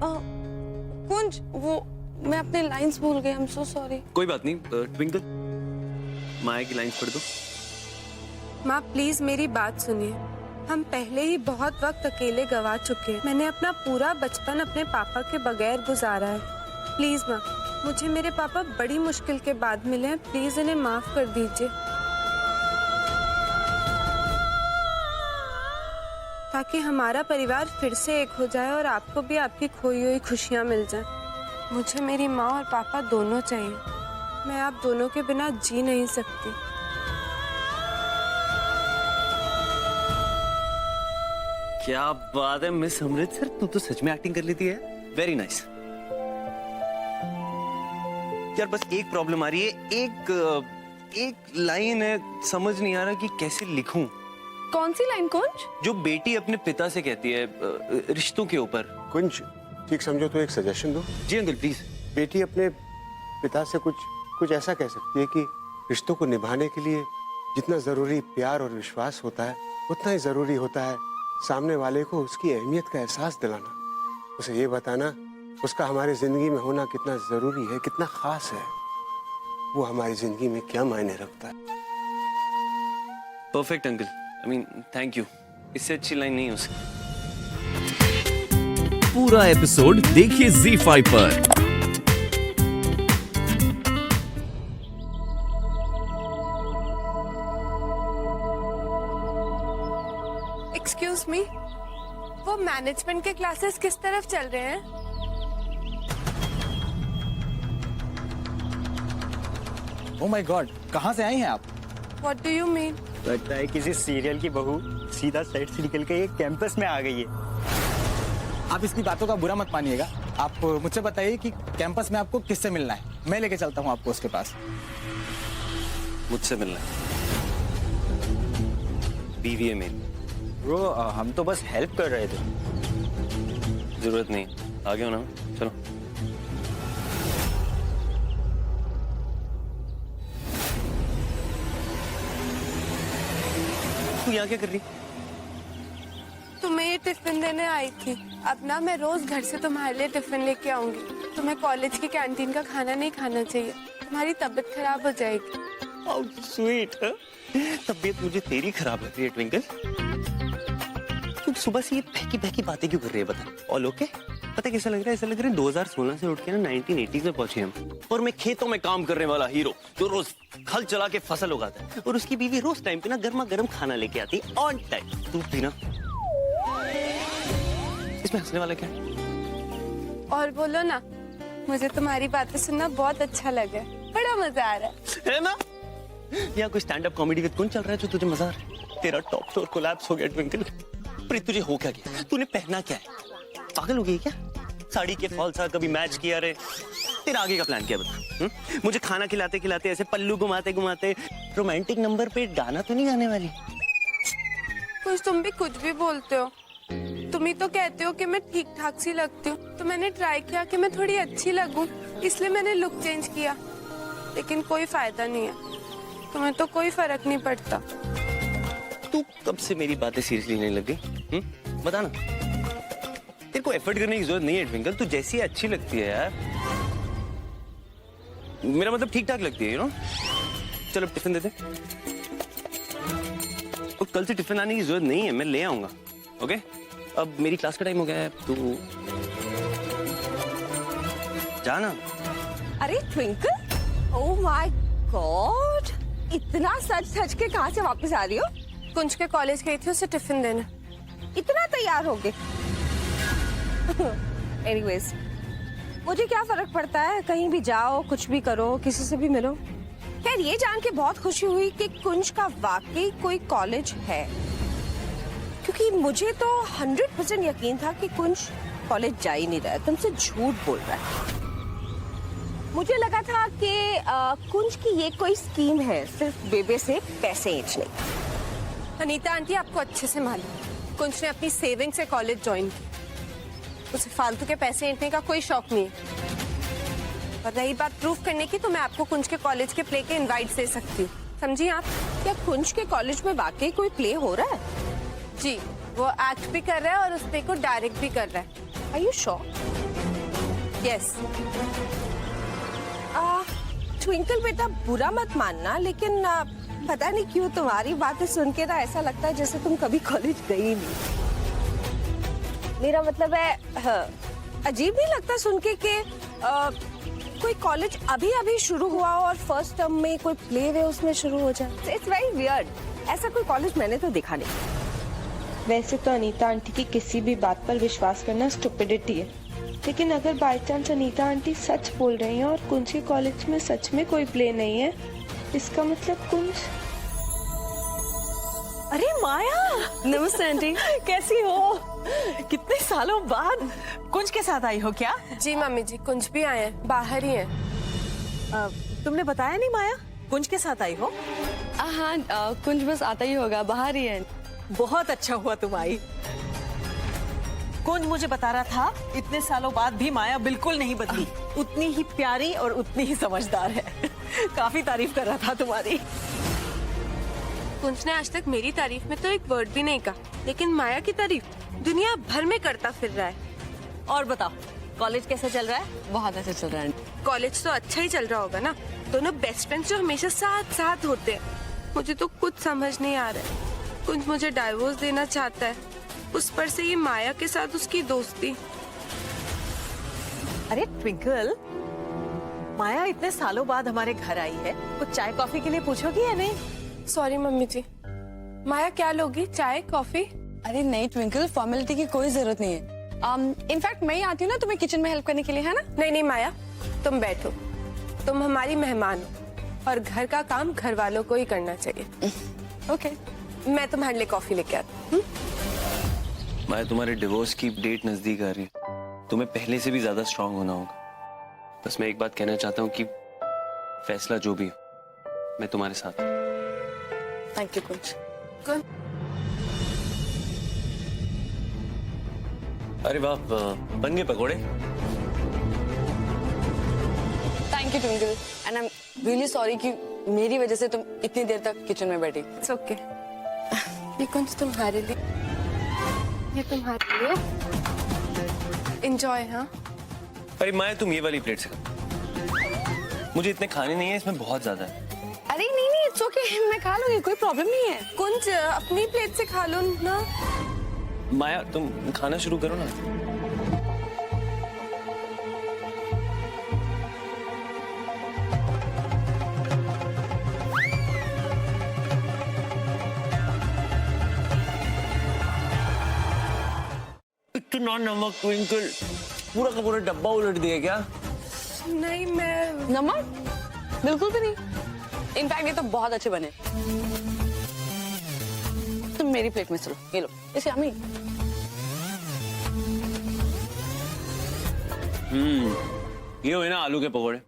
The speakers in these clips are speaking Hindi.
कुंज, वो मैं अपने लाइंस भूल गई, आई एम सो सॉरी। कोई बात नहीं। ट्विंकल, माया की लाइंस पढ़ दो। माँ प्लीज मेरी बात सुनिए, हम पहले ही बहुत वक्त अकेले गवा चुके हैं। मैंने अपना पूरा बचपन अपने पापा के बगैर गुजारा है। प्लीज माँ, मुझे मेरे पापा बड़ी मुश्किल के बाद मिले हैं, प्लीज इन्हें माफ कर दीजिए, ताकि हमारा परिवार फिर से एक हो जाए और आपको भी आपकी खोई हुई खुशियाँ मिल जाएं। मुझे मेरी माँ और पापा दोनों चाहिए, मैं आप दोनों के बिना जी नहीं सकती। क्या बात है मिस अमृतसर, तू तो सच में एक्टिंग कर लेती है। Very nice. यार बस एक प्रॉब्लम आ रही है, एक लाइन है, समझ नहीं आ रहा कि कैसे लिखूं। कौन सी लाइन कुंज? जो बेटी अपने पिता से कहती है रिश्तों के ऊपर। कुंज, ठीक समझो तो एक सजेशन दो। जी अंकल प्लीज। बेटी अपने पिता से कुछ ऐसा कह सकती है कि रिश्तों को निभाने के लिए जितना जरूरी प्यार और विश्वास होता है, उतना ही जरूरी होता है सामने वाले को उसकी अहमियत का एहसास दिलाना, उसे ये बताना उसका हमारी जिंदगी में होना कितना जरूरी है, कितना खास है, वो हमारी जिंदगी में क्या मायने रखता है। Perfect uncle, I mean thank you, इससे अच्छी लाइन नहीं हो सकती। पूरा एपिसोड देखिए ZEE5 पर। एक्सक्यूज मी, वो मैनेजमेंट के क्लासेस किस तरफ चल रहे हैं? ओह माय गॉड, कहाँ से आई हैं आप? What do you mean? लगता है किसी सीरियल की बहू सीधा सेट से निकल के एक कैंपस में आ गई है। आप इसकी बातों का बुरा मत मानिएगा। आप मुझसे बताइए कि कैंपस में आपको किससे मिलना है, मैं लेके चलता हूँ आपको उसके पास। मुझसे मिलना है, बीवी है मेरी। ब्रो हम तो बस हेल्प कर रहे थे। जरूरत नहीं, आगे हो ना, चलो। तू यहाँ क्या कर रही? तुम्हें ये टिफिन देने आई थी। अब ना मैं रोज घर से तुम्हारे लिए टिफिन लेके आऊंगी। तुम्हें कॉलेज की कैंटीन का खाना नहीं खाना चाहिए, तुम्हारी तबीयत खराब हो जाएगी। How sweet. तबीयत मुझे तेरी खराब लग रही है ट्विंकल। तू सुबह से ये बहकी बहकी बातें क्यों कर रही है बता? All okay? पता कैसा लग रहा है? ऐसा लग रहा है 2016 से उठ के ना 1980 में पहुंचे हम, और मैं खेतों में काम करने वाला हीरो जो रोज हल चला के फसल उगाता है, और उसकी बीवी रोज टाइम पे ना गर्मा गर्म खाना लेके आती है ऑन टाइम। तू भी ना, इसमें हंसने वाला क्या है? और बोलो ना, मुझे तुम्हारी बातें सुनना बहुत अच्छा लगा, बड़ा मजा आ रहा है ना? यहाँ कोई स्टैंड अप कॉमेडी विद कौन चल रहा है जो तुझे मजा आ रहा है? तेरा टॉप फ्लोर कोलैप्स हो गया ट्विंकल। पर तुझे हो क्या गया? तूने पहना क्या है? पागल हो गई क्या? साड़ी के फॉल सा कभी मैच किया रे? तेरा आगे का प्लान क्या बता? मुझे खाना खिलाते खिलाते ऐसे पल्लू घुमाते घुमाते रोमांटिक नंबर पे गाना तो नहीं गाने वाली? कुछ तुम भी कुछ भी बोलते हो। तुम ही तो कहते हो कि मैं ठीक ठाक सी लगती हूँ, तो मैंने ट्राई किया कि मैं थोड़ी अच्छी लगूं, इसलिए मैंने लुक चेंज किया, लेकिन कोई फायदा नहीं है। तुम्हें तो कोई फर्क नहीं पड़ता। तू कब से मेरी बातें सीरियसली नहीं लग गई? बता ना। तेरे को एफर्ट करने की जरूरत नहीं है ट्विंकल, तू जैसी अच्छी लगती है यार। मेरा मतलब ठीक ठाक लगती है, यू नो। चल अब टिफिन देते। और कल से टिफिन आने की जरूरत नहीं है, मैं ले आऊंगा। ओके? अब मेरी क्लास का टाइम हो गया है, तू जाना। अरे ट्विंकल, ओह माय गॉड, इतना सच सच के कहाँ से वापस आ रही हो? कुंज के कॉलेज गई थी उसे टिफिन देने। इतना तैयार हो गए? एनीवेज, मुझे क्या फर्क पड़ता है, कहीं भी जाओ, कुछ भी करो, किसी से भी मिलो। खैर ये जान के बहुत खुशी हुई कि कुंज का वाकई कोई कॉलेज है, क्योंकि मुझे तो 100% यकीन था कि कुंज कॉलेज जा ही नहीं रहा है, तुमसे झूठ बोल रहा है। मुझे लगा था कि कुंज की ये कोई स्कीम है सिर्फ बेबे से पैसे ऐंठने। अनीता आंटी, आपको अच्छे से मालूम, कुंज ने अपनी सेविंग से कॉलेज ज्वाइन की, उसे फालतू के पैसे ऐंठने का कोई शौक नहीं है। और रही बात प्रूफ करने की, तो मैं आपको कुंज के कॉलेज के प्ले के इनवाइट दे सकती हूँ, समझी आप? क्या कुंज के कॉलेज में वाकई कोई प्ले हो रहा है? जी, वो एक्ट भी कर रहा है और उस प्ले को डायरेक्ट भी कर रहा है। Are you sure? Yes twinkle बेटा बुरा मत मानना, लेकिन पता नहीं क्यों तुम्हारी बातें सुन के ना ऐसा लगता है जैसे तुम कभी कॉलेज गई नहीं। मेरा मतलब है अजीब नहीं लगता सुन के कि कोई कॉलेज अभी अभी शुरू हुआ हो और फर्स्ट टर्म में कोई प्ले वे उसमें शुरू हो जाए। It's very weird. ऐसा कोई कॉलेज मैंने तो देखा नहीं। वैसे तो अनीता आंटी की किसी भी बात पर विश्वास करना स्टुपिडिटी है, लेकिन अगर बाय चांस अनीता आंटी सच बोल रही हैं और कुंज के कॉलेज में सच में कोई प्ले नहीं है, इसका मतलब कुंज। अरे माया, नमस्ते आंटी। कैसी हो? कितने सालों बाद कुंज के साथ आई हो क्या? जी मम्मी जी, कुंज भी आए हैं, बाहर ही हैं। तुमने बताया नहीं माया, कुंज के साथ आई हो? हाँ, कुंज बस आता ही होगा, बाहर ही है। बहुत अच्छा हुआ तुम आई। कुंज मुझे बता रहा था इतने सालों बाद भी माया बिल्कुल नहीं बदली, उतनी ही प्यारी और उतनी ही समझदार है। काफी तारीफ कर रहा था तुम्हारी। कुंज ने आज तक मेरी तारीफ में तो एक वर्ड भी नहीं कहा, लेकिन माया की तारीफ दुनिया भर में करता फिर रहा है। और बताओ, कॉलेज कैसे चल रहा है? बहुत अच्छा चल रहा है। कॉलेज तो अच्छा ही चल रहा होगा ना, दोनों बेस्ट फ्रेंड्स जो हमेशा साथ साथ होते हैं। मुझे तो कुछ समझ नहीं आ रहा है। कुंज मुझे डाइवोर्स देना चाहता है, उस पर से ये माया के साथ उसकी दोस्ती। अरे ट्विंकल, माया इतने सालों बाद हमारे घर आई है, कुछ चाय कॉफी के लिए पूछोगी या नहीं? सॉरी मम्मी जी। माया क्या लोगी, चाय कॉफी? अरे नहीं ट्विंकल, फॉर्मेलिटी की कोई जरूरत नहीं है। इनफैक्ट मैं ही आती हूँ ना तुम्हें किचन में हेल्प करने के लिए, है ना? नहीं नहीं माया, तुम बैठो, तुम हमारी मेहमान हो और घर का काम घर वालों को ही करना चाहिए। ओके। मैं तुम्हारे लिए कॉफी लेके आती हूँ। माया, तुम्हारे डिवोर्स की डेट नजदीक आ रही है, तुम्हें पहले से भी ज्यादा स्ट्रांग होना होगा। बस मैं एक बात कहना चाहता हूँ कि फैसला जो भी हो, मैं तुम्हारे साथ हूँ। थैंक यू कुंज। अरे वाह, बन गए पकोड़े। Thank you twinkle, and I am really sorry कि मेरी वजह से तुम इतनी देर तक किचन में बैठी। It's okay. ये कुंज तुम्हारे लिए, ये तुम्हारे लिए। एंजॉय। हाँ अरे माया, तुम ये वाली प्लेट से खा। मुझे इतने खाने नहीं है, इसमें बहुत ज्यादा है। अरे नहीं नहीं, इट्स ओके, मैं खा लूंगी, कोई प्रॉब्लम नहीं है। कुंज अपनी प्लेट से खा लो ना। माया, तुम खाना शुरू करो ना। इतना नमक ट्विंकल, पूरा का पूरा डब्बा उलट दिया क्या? नहीं मैं नमक बिल्कुल भी नहीं, इनफैक्ट ये तो बहुत अच्छे बने। तुम मेरी प्लेट में चलो, ये लो, इसे अम्मी। ये हुए ना आलू के पकोड़े,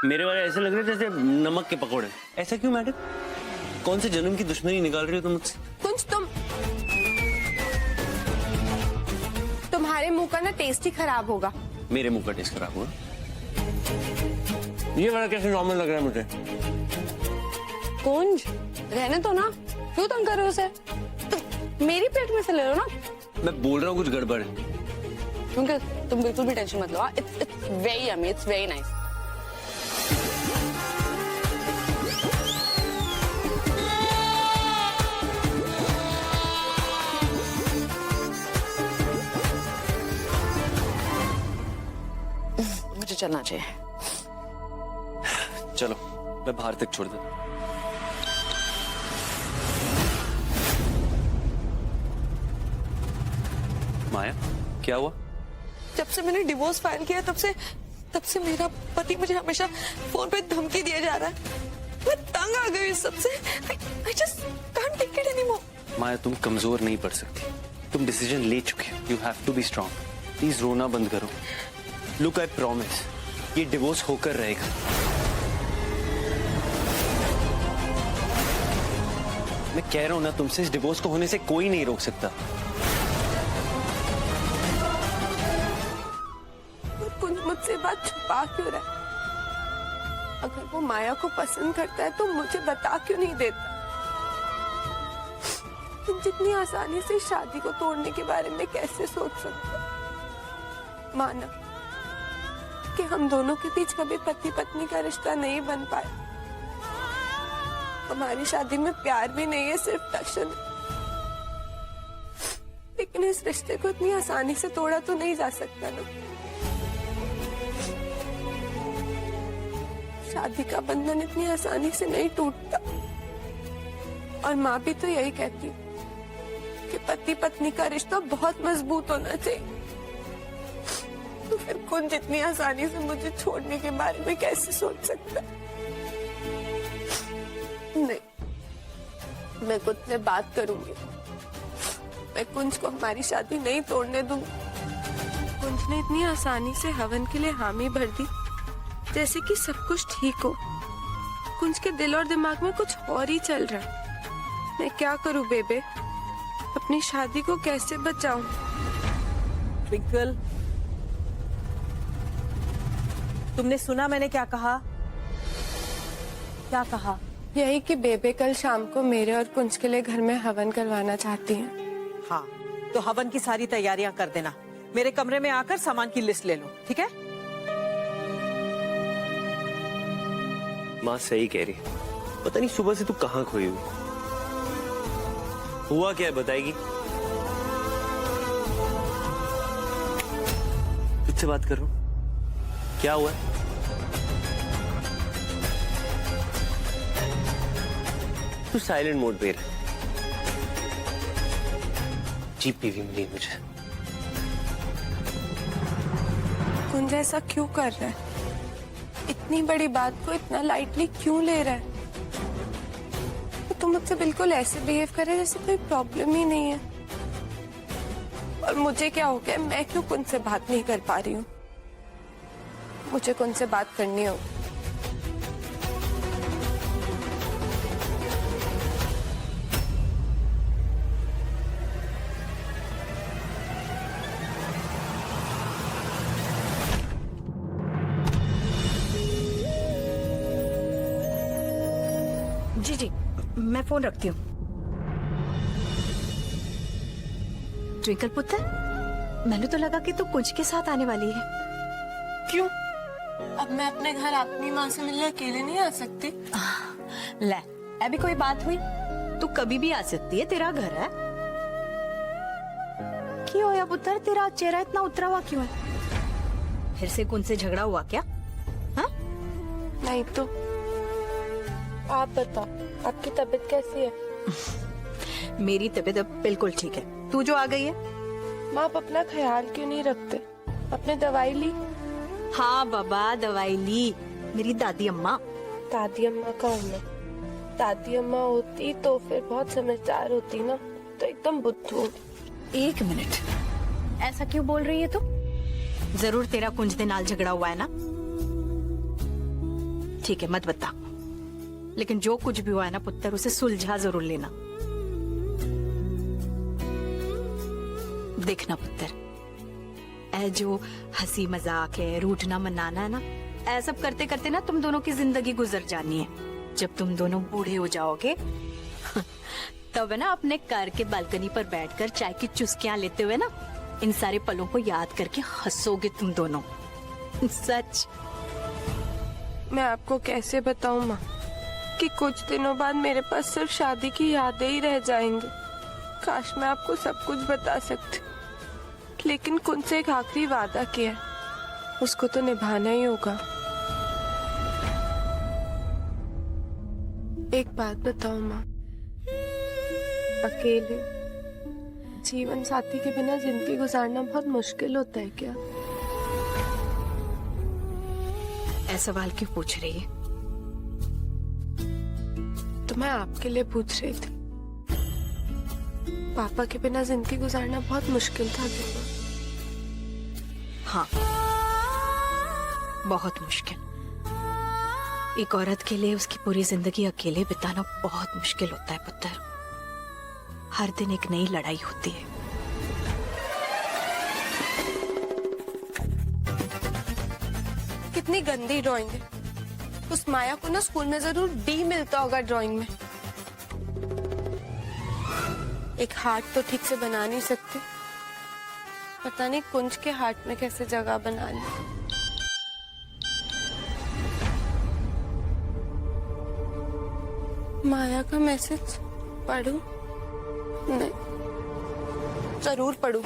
मेरे वाले ऐसे लग रहे जैसे नमक के पकोड़े। ऐसा क्यों मैडम? कौन से जन्म की दुश्मनी निकाल रही हो तुम मुझसे? कुंज तुम्हारे मुंह का ना टेस्ट ही खराब होगा। मेरे मुंह का टेस्ट खराब हुआ? ये वाला कैसे नॉर्मल लग रहा है मुझे? कुंज रहने तो ना, क्यों तंग कर रहे हो उसे? मेरी प्लेट में से ले लो ना। मैं बोल रहा हूँ कुछ गड़बड़ है। क्योंकि तुम बिल्कुल भी टेंशन मत लो। It's very yummy, it's very nice. मुझे चलना चाहिए। चलो, मैं बाहर तक छोड़ दूं। माया, क्या हुआ? जब से मैंने डिवोर्स फाइल किया तब से मेरा पति मुझे हमेशा फोन पे धमकी दिया जा रहा है। मैं तंग आ गई इस सबसे। I just can't take it anymore. माया, तुम कमजोर नहीं पड़ सकती। तुम डिसीजन ले चुके हो। You have to be strong. Please रोना बंद करो। लुक, आई प्रॉमिस, ये डिवोर्स होकर रहेगा। मैं कह रहा हूं ना तुमसे, इस डिवोर्स को होने से कोई नहीं रोक सकता। कुंज मुझसे बात छुपा क्यों रहा है? अगर वो माया को पसंद करता है तो मुझे बता क्यों नहीं देता? तुम जितनी आसानी से शादी को तोड़ने के बारे में कैसे सोच सकते हो? माना कि हम दोनों के बीच कभी पति पत्नी का रिश्ता नहीं बन पाया। हमारी शादी में प्यार भी नहीं है, सिर्फ टशन है। लेकिन इस रिश्ते को इतनी आसानी से तोड़ा तो नहीं जा सकता ना। शादी का बंधन इतनी आसानी से नहीं टूटता। और माँ भी तो यही कहती कि पति पत्नी का रिश्ता बहुत मजबूत होना चाहिए। तो फिर कुंज इतनी आसानी से मुझे छोड़ने के बारे में कैसे सोच सकता? नहीं, मैं कुंज से बात करूंगी। मैं कुंज को हमारी शादी नहीं तोड़ने दूंगी। कुंज ने इतनी आसानी से हवन के लिए हामी भर दी जैसे कि सब कुछ ठीक हो। कुंज के दिल और दिमाग में कुछ और ही चल रहा है। मैं क्या करूं बेबे? अपनी शादी को कैसे बचाऊं? ट्विंकल, तुमने सुना मैंने क्या कहा? क्या कहा? यही कि बेबे कल शाम को मेरे और कुंज के लिए घर में हवन करवाना चाहती हैं। हाँ, तो हवन की सारी तैयारियां कर देना। मेरे कमरे में आकर सामान की लिस्ट ले लो, ठीक है? माँ सही कह रही। पता नहीं सुबह से तू कहाँ खोई हुई। हुआ क्या है बताएगी? तुझसे बात कर रहा हूँ। क्या हुआ? तू साइलेंट मोड पे रह। जीप पीवी मिली मुझे। कुंज ऐसा क्यों कर रहा है? इतनी बड़ी बात को इतना लाइटली क्यों ले रहा है? तो मुझसे बिल्कुल ऐसे बिहेव करे जैसे कोई प्रॉब्लम ही नहीं है। और मुझे क्या हो गया? मैं क्यों कुंज से बात नहीं कर पा रही हूँ? मुझे कुंज से बात करनी हो। जी जी, मैं फोन रखती हूँ। ट्विंकल पुत्र, मैंने तो लगा कि तू कुंज के साथ आने वाली है। क्यों? अब मैं अपने घर अपनी माँ से मिलने अकेले नहीं आ सकती? ले, अभी कोई बात हुई? तू कभी भी आ सकती है, तेरा घर है। क्यों है पुत्र, तेरा चेहरा इतना उतरा हुआ क्यों है? फिर से कुंज से झगड़ा हुआ क्या? हाँ? नहीं तो। आप बताओ, आपकी तबीयत कैसी है? मेरी तबीयत अब बिल्कुल ठीक है। तू जो आ गई है। माँ, आप अपना ख्याल क्यों नहीं रखते? आपने दवाई ली? हाँ बाबा, दवाई ली। मेरी दादी अम्मा। दादी अम्मा का हूँ मैं। दादी अम्मा होती तो फिर बहुत समझदार होती ना, तो एकदम बुद्धू। एक मिनट, ऐसा क्यों बोल रही है तू? जरूर तेरा कुंज दे नाल झगड़ा हुआ है ना? ठीक है, मत बता। लेकिन जो कुछ भी हुआ है ना पुत्र, उसे सुलझा जरूर लेना। देखना पुत्र, ऐ जो हंसी मजाक है, रूठना मनाना है ना, ऐ सब करते करते ना तुम दोनों की जिंदगी गुजर जानी है। जब तुम दोनों बूढ़े हो जाओगे तब है ना अपने कार के बालकनी पर बैठकर चाय की चुस्कियां लेते हुए ना इन सारे पलों को याद करके हंसोगे तुम दोनों। सच। मैं आपको कैसे बताऊं माँ कि कुछ दिनों बाद मेरे पास सिर्फ शादी की यादें ही रह जाएंगी। काश मैं आपको सब कुछ बता सकती, लेकिन कुंज से एक आखिरी वादा किया है, उसको तो निभाना ही होगा। एक बात बताओ माँ, अकेले जीवन साथी के बिना जिंदगी गुजारना बहुत मुश्किल होता है क्या? ऐसा सवाल क्यों पूछ रही है? तो मैं आपके लिए पूछ रही थी। पापा के बिना जिंदगी गुजारना बहुत मुश्किल था दीपा। हाँ, बहुत मुश्किल। एक औरत के लिए उसकी पूरी जिंदगी अकेले बिताना बहुत मुश्किल होता है पुत्र। हर दिन एक नई लड़ाई होती है। कितनी गंदी ड्राइंग है। उस माया को ना स्कूल में जरूर डी मिलता होगा ड्राइंग में। एक हार्ट तो ठीक से बना नहीं सकती पता नहीं कुंज के हार्ट में कैसे जगह बना ली। माया का मैसेज पढ़ूं? नहीं, जरूर पढ़ूं।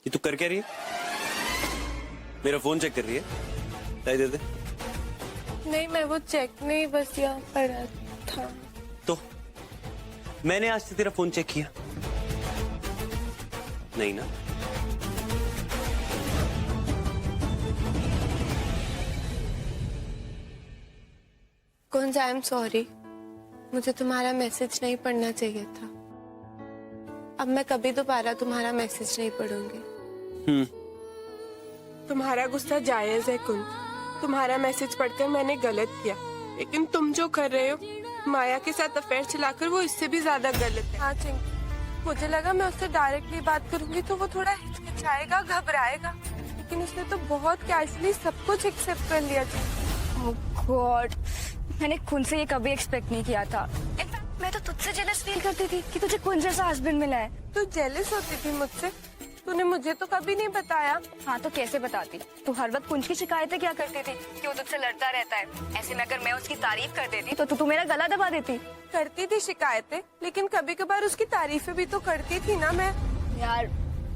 ये तू कर क्या रही है? मेरा फोन चेक कर रही है? दे दे। नहीं, मैं वो चेक नहीं, बस यहाँ पड़ा था। तो मैंने आज से तेरा फोन चेक किया नहीं ना? कुंज, आई एम सॉरी, मुझे तुम्हारा मैसेज नहीं पढ़ना चाहिए था। अब मैं कभी दोबारा तुम्हारा मैसेज नहीं पढ़ूंगी। तुम्हारा गुस्सा जायज है कुंज, तुम्हारा मैसेज पढ़कर मैंने गलत किया, लेकिन तुम जो कर रहे हो माया के साथ अफेयर चलाकर, वो इससे भी ज्यादा गलत है। हाँ चिंकी, मुझे लगा मैं उससे डायरेक्टली बात करूंगी तो वो थोड़ा हिचकिचाएगा, घबराएगा, लेकिन उसने तो बहुत कैजुअली सब कुछ एक्सेप्ट कर लिया। ओह गॉड, मैंने कुंज से ये कभी एक्सपेक्ट नहीं किया था। इनफैक्ट मैं तो तुझसे जेलस फील करती थी कि तुझे कुंज जैसा हस्बैंड मिला है। तू जेलस होती थी मुझसे? तूने मुझे तो कभी नहीं बताया। हाँ तो कैसे बताती? तू हर वक्त कुंज की शिकायतें क्या करती थी कि वो तुझसे लड़ता रहता है। ऐसे में अगर मैं उसकी तारीफ कर देती तो तू मेरा गला दबा देती। करती थी शिकायतें, लेकिन कभी कभार उसकी तारीफें भी तो करती थी ना मैं। यार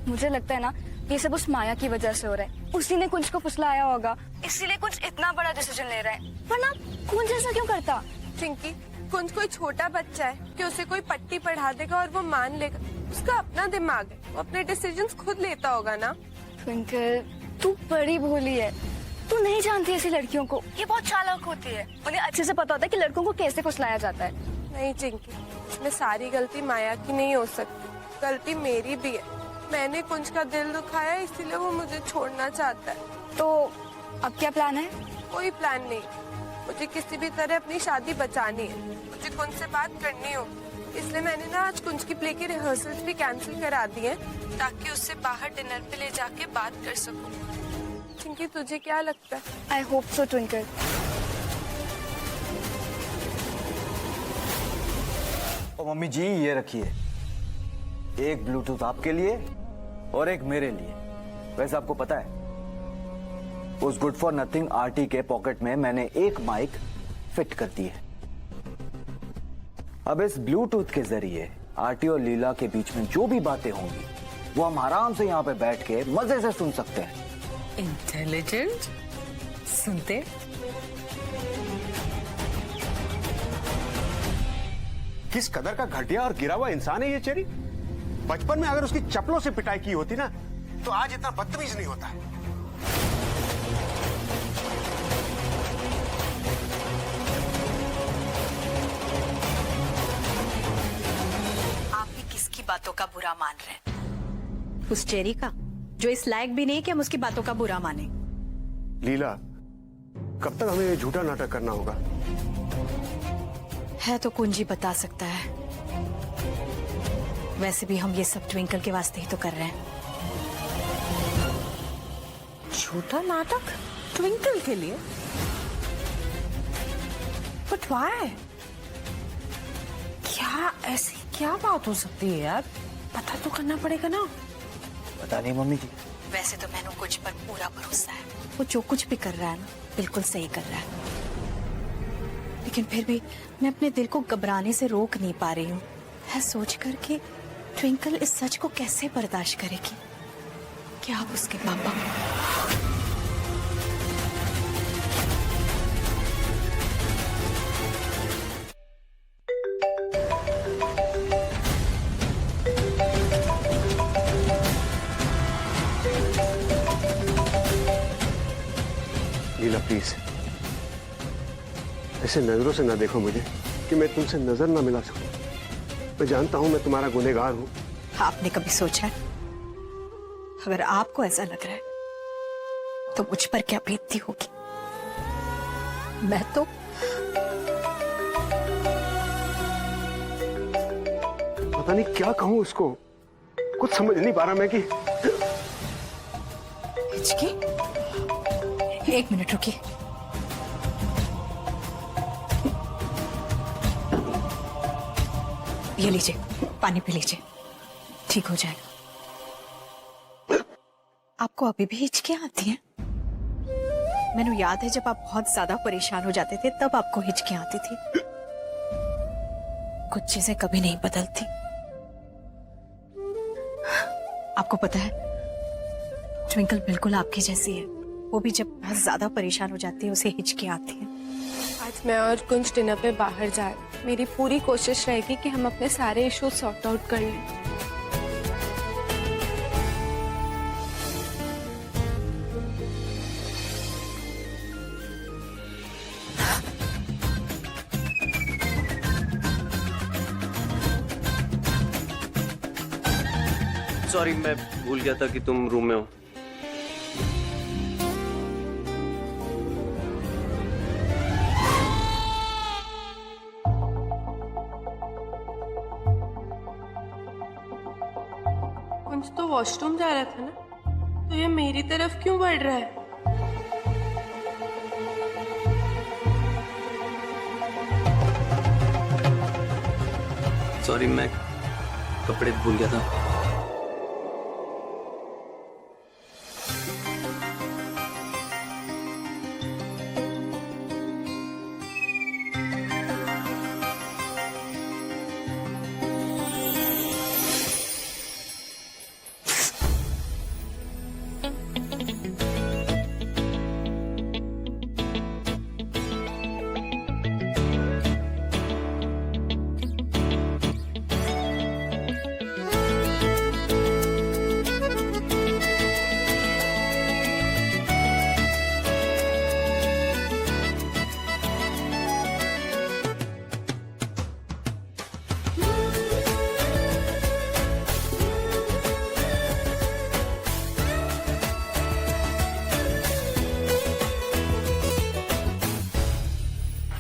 मुझे लगता है ना ये सब उस माया की वजह से हो रहा है। उसी ने कुंज को फुसलाया होगा, इसीलिए कुंज इतना बड़ा डिसीजन ले रहा है। वरना कुंज ऐसा क्यों करता? चिंकी, कुंज कोई छोटा बच्चा है कि उसे कोई पट्टी पढ़ा देगा और वो मान लेगा? उसका अपना दिमाग है, वो अपने डिसीजंस खुद लेता होगा ना। ट्विंकल, तू बड़ी भोली है, तू नहीं जानती ऐसी लड़कियों को। ये बहुत चालाक होती है, उन्हें अच्छे से पता होता है कि लड़कों को कैसे फुसलाया जाता है। नहीं चिंकी, इसमें सारी गलती माया की नहीं हो सकती, गलती मेरी भी है। मैंने कुंज का दिल दुखाया, इसीलिए वो मुझे छोड़ना चाहता है। तो अब क्या प्लान है? कोई प्लान नहीं, मुझे किसी भी तरह अपनी शादी बचानी है। मुझे कुंज से बात करनी होगी, इसलिए मैंने ना आज कुंज की प्ले की रिहर्सल्स भी कैंसिल करा दी हैं, ताकि उससे बाहर डिनर पे ले जाके बात कर सकूं। चिंकी, तुझे क्या लगता है? I hope so Twinkle. ओ मम्मी जी, ये रखिए, एक ब्लूटूथ आपके लिए और एक मेरे लिए। वैसे आपको पता है उस गुड फॉर नथिंग आरटी के पॉकेट में मैंने एक माइक फिट कर दी है। अब इस ब्लूटूथ के जरिए आरटी और लीला के बीच में जो भी बातें होंगी वो हम आराम से यहाँ पे बैठ के मजे से सुन सकते हैं। इंटेलिजेंट, सुनते। किस कदर का घटिया और गिरा हुआ इंसान है ये चेरी। बचपन में अगर उसकी चप्पलों से पिटाई की होती ना तो आज इतना बदतमीज नहीं होता है। आप भी किसकी बातों का बुरा मान रहे हैं? उस चेरी का, जो इस लायक भी नहीं कि हम उसकी बातों का बुरा माने। लीला, कब तक हमें ये झूठा नाटक करना होगा? है तो कुंजी बता सकता है। वैसे भी हम ये सब ट्विंकल के वास्ते ही तो कर रहे हैं। झूठा नाटक ट्विंकल के लिए? But why? क्या ऐसी क्या बात हो सकती है यार? पता तो करना पड़ेगा ना। पता नहीं मम्मी जी। वैसे तो मैंने कुछ पर पूरा भरोसा है, वो जो कुछ भी कर रहा है ना बिल्कुल सही कर रहा है। लेकिन फिर भी मैं अपने दिल को घबराने से रोक नहीं पा रही हूँ, है सोच कर कि ट्विंकल इस सच को कैसे बर्दाश्त करेगी कि आप उसके पापा। लीला प्लीज, ऐसे नजरों से ना देखो मुझे कि मैं तुमसे नजर ना मिला सकूं। मैं जानता हूं मैं तुम्हारा गुनहगार हूं। आपने कभी सोचा है अगर आपको ऐसा लग रहा है तो मुझ पर क्या बीतती होगी? मैं तो पता नहीं क्या कहूं उसको, कुछ समझ नहीं पा रहा मैं कि। हिचकी, एक मिनट रुकिए। ये लीजिए, पानी पी लीजिए, ठीक हो जाएगा। आपको अभी भी हिचकियां आती हैं? मैंने याद है जब आप बहुत ज्यादा परेशान हो जाते थे तब आपको हिचकियां आती थी। कुछ चीजें कभी नहीं बदलती। आपको पता है ट्विंकल बिल्कुल आपकी जैसी है। वो भी जब बहुत ज्यादा परेशान हो जाती है उसे हिचकियां आती हैं। आज मैं और कुंज डिनर पे बाहर जा रहे हैं। मेरी पूरी कोशिश रहेगी कि हम अपने सारे इश्यूज सॉर्ट आउट कर लें। सॉरी, मैं भूल गया था कि तुम रूम में हो। कुंज तो वॉशरूम जा रहा था ना, तो ये मेरी तरफ क्यों बढ़ रहा है? सॉरी, मैं कपड़े भूल गया था।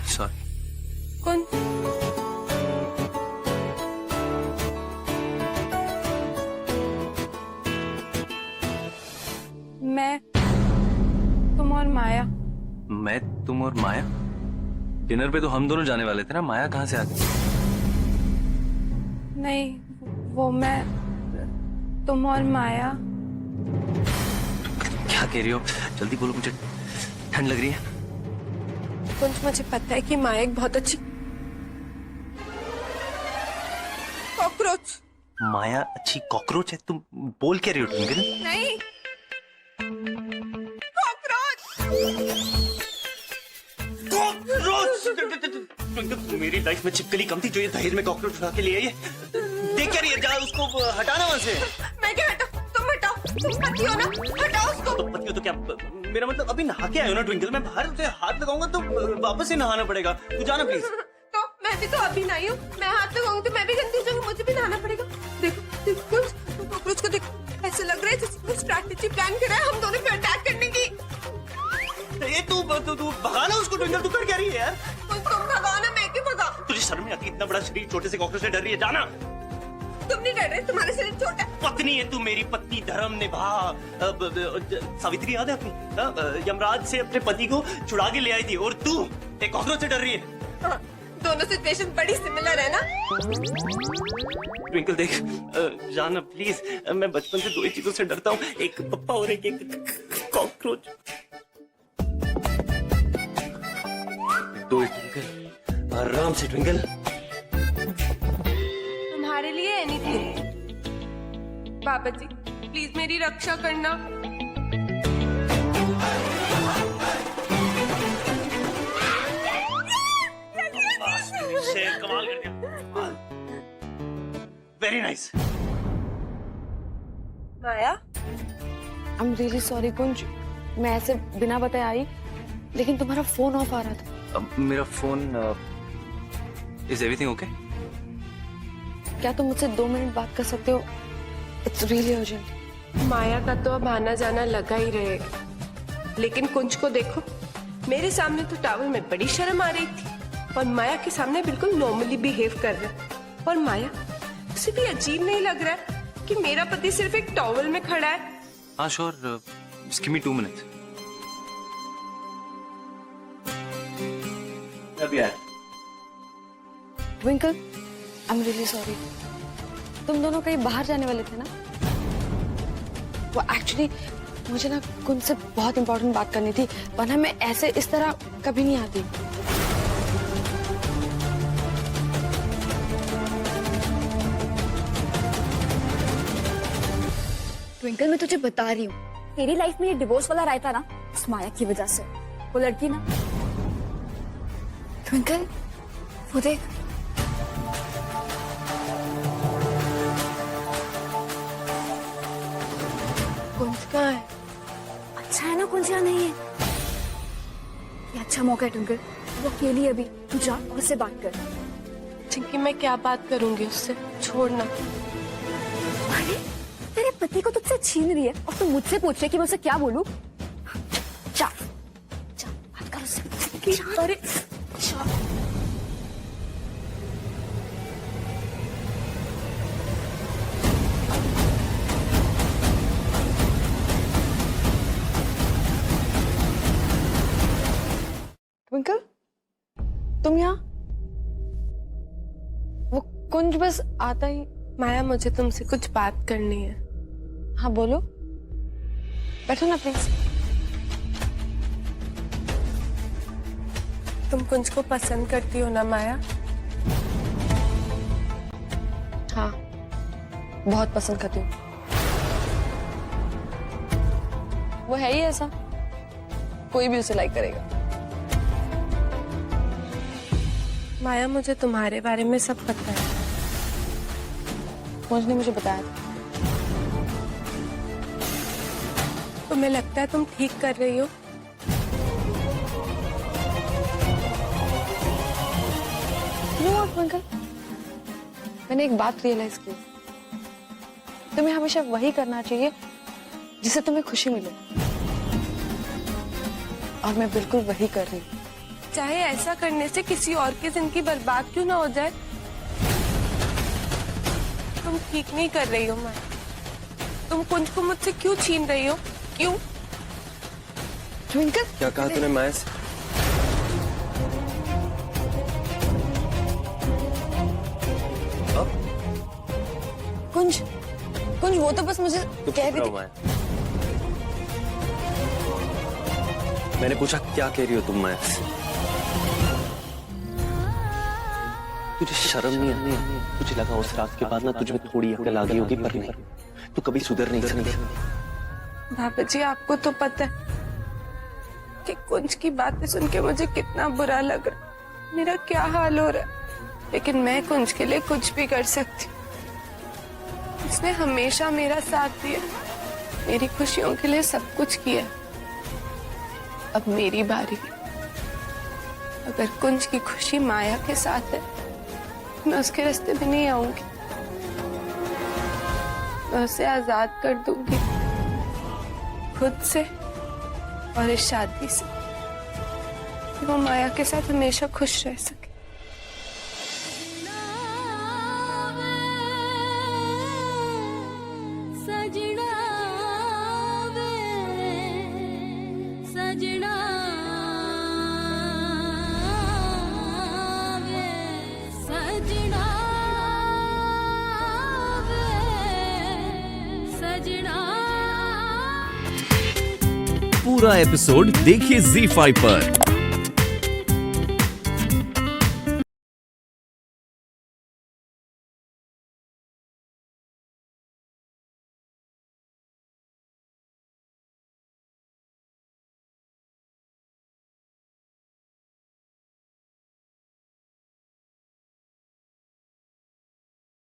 सॉरी। कुंज, मैं, तुम और माया। मैं, तुम और माया? डिनर पे तो हम दोनों जाने वाले थे ना, माया कहाँ से आ गई? नहीं, वो मैं, तुम और माया। क्या कह रही हो? जल्दी बोलो, मुझे ठंड लग रही है। कुंज, मुझे पता है कि माया एक बहुत अच्छी कॉकरोच। माया अच्छी कॉकरोच है? तुम बोल क्या रही हो ट्विंकल? नहीं, कॉकरोच। ट्विंकल, मेरी लाइफ में छिपकली कम थी जो ये दहेज में कॉकरोच उठा के ले आई है। देख क्या रही है? जा उसको हटाना वहां से। मैं क्या हटाऊं? तुम हटाओ, तुम पति हो ना, हटाओ उसको। तो पति हो तो क्या? मेरा मतलब अभी नहा के आए हो ना ट्विंकल, मैं बाहर उसे हाथ लगाऊंगा तो वापस से नहाना पड़ेगा। तू जाना प्लीज। तो मैं भी तो अभी नहाई हूँ, मैं हाथ लगाऊंगी तो मैं भी गंदी हो जाऊंगी, मुझे भी नहाना पड़ेगा। देखो देखो कुछ, कॉकरोच को देखो, ऐसे लग रहा है जैसे कोई स्ट्रैटेजी प्लान कर रहा है हम दोनों पे अटैक करने की। ये तू भगाना उसको ट्विंकल, तू कर क्या रही है यार? तुम भगाओ ना, मैं क्यों भगाऊं? तुझे शर्म नहीं आती? इतना बड़ा शरीर छोटे से कॉकरोच से डर रही है? जाना। तुम नहीं डर रहे? तुम्हारा शरीर छोटा है। पत्नी है तू, मेरी पत्नी, धर्म निभा। सावित्री याद है अपनी? यमराज से अपने पति को छुड़ा के ले आई थी और तू एक कॉकरोच से डर रही है। हाँ, दोनों सिचुएशन बड़ी सिमिलर है ना। ट्विंकल देख, जाना प्लीज। मैं बचपन से दो ही चीजों से डरता हूँ, एक पप्पा और एक कॉकरोच। दो ही ट्विंकल, आराम से ट्विंकल। तुम्हारे लिए एनीथिंग। बाबा जी प्लीज मेरी रक्षा करना। कमाल कर दिया, very nice. Maya, I am really sorry Kunj, मैं ऐसे बिना बताए आई, लेकिन तुम्हारा फोन ऑफ आ रहा था। मेरा फोन इज एवरीथिंग ओके? क्या तुम मुझसे 2 मिनट बात कर सकते हो? It's really urgent. माया का तो अब आना जाना लगा ही रहेगा, लेकिन कुंज को देखो, मेरे सामने तो टॉवल में बड़ी शर्म आ रही थी और माया के सामने बिल्कुल नॉर्मली बिहेव कर रहा है। और माया, उसे भी अजीब नहीं लग रहा है कि मेरा पति सिर्फ एक टॉवल में खड़ा है? हाँ श्योर, गिव मी 2 मिनट्स। अभी आया। Twinkle, I am really sorry. तुम दोनों कहीं बाहर जाने वाले थे ना? वो एक्चुअली मुझे ना कुंज से बहुत इंपॉर्टेंट बात करनी थी, वरना मैं ऐसे इस तरह कभी नहीं आती। ट्विंकल, मैं तुझे बता रही हूँ, तेरी लाइफ में ये डिवोर्स वाला रायता ना उस माया की वजह से। वो लड़की ना, ट्विंकल वो देख, कुंज कहाँ है? अच्छा है ना कुंज यहाँ नहीं है। ये अच्छा मौका है ट्विंकल, वो अकेली है अभी, तू जा और उससे बात कर। चिंकी मैं क्या बात करूंगी उससे, छोड़ना। अरे तेरे पति को तुझसे छीन रही है और तू मुझसे पूछ रही है कि मैं उसे क्या बोलूं? जा जा बात कर उससे। अरे ट्विंकल, तुम यहाँ? वो कुंज बस आता ही। माया, मुझे तुमसे कुछ बात करनी है। हाँ बोलो, बैठो ना प्लीज। तुम कुंज को पसंद करती हो ना माया? हाँ बहुत पसंद करती हूँ। वो है ही ऐसा, कोई भी उसे लाइक करेगा। माया, मुझे तुम्हारे बारे में सब पता है। कुंज ने मुझे बताया था। तुम्हें लगता है तुम ठीक कर रही हो? ट्विंकल, मैंने एक बात रियलाइज की, तुम्हें हमेशा वही करना चाहिए जिससे तुम्हें खुशी मिले, और मैं बिल्कुल वही कर रही हूँ। चाहे ऐसा करने से किसी और की जिंदगी बर्बाद क्यों ना हो जाए। तुम ठीक नहीं कर रही हो माया। तुम कुंज को मुझसे क्यों छीन रही हो? क्यों? ट्विंकल, क्या कहा तूने माया से? कुंज कुंज वो तो बस मुझे कह रही थी। माया, मैंने पूछा क्या कह रही हो तुम माया से? तुझे शर्म नहीं आती? तुझे लगा उस रात के बाद ना तुझ में थोड़ी अकल आ गई होगी, पर नहीं, तू कभी सुधर नहीं सकती। बाबा जी, आपको तो पता है कि कुंज की बातें सुन के मुझे कितना बुरा लग रहा है, मेरा क्या हाल हो रहा है। लेकिन मैं कुंज के लिए कुछ भी कर सकती हूँ। उसने हमेशा मेरा साथ दिया, मेरी खुशियों के लिए सब कुछ किया। अब मेरी बारी है। अगर कुंज की खुशी माया के साथ है, मैं उसके रास्ते में नहीं आऊंगी। मैं उसे आजाद कर दूंगी, खुद से और इस शादी से, कि वो माया के साथ हमेशा खुश रह सके। पूरा एपिसोड देखिए ZEE5 पर।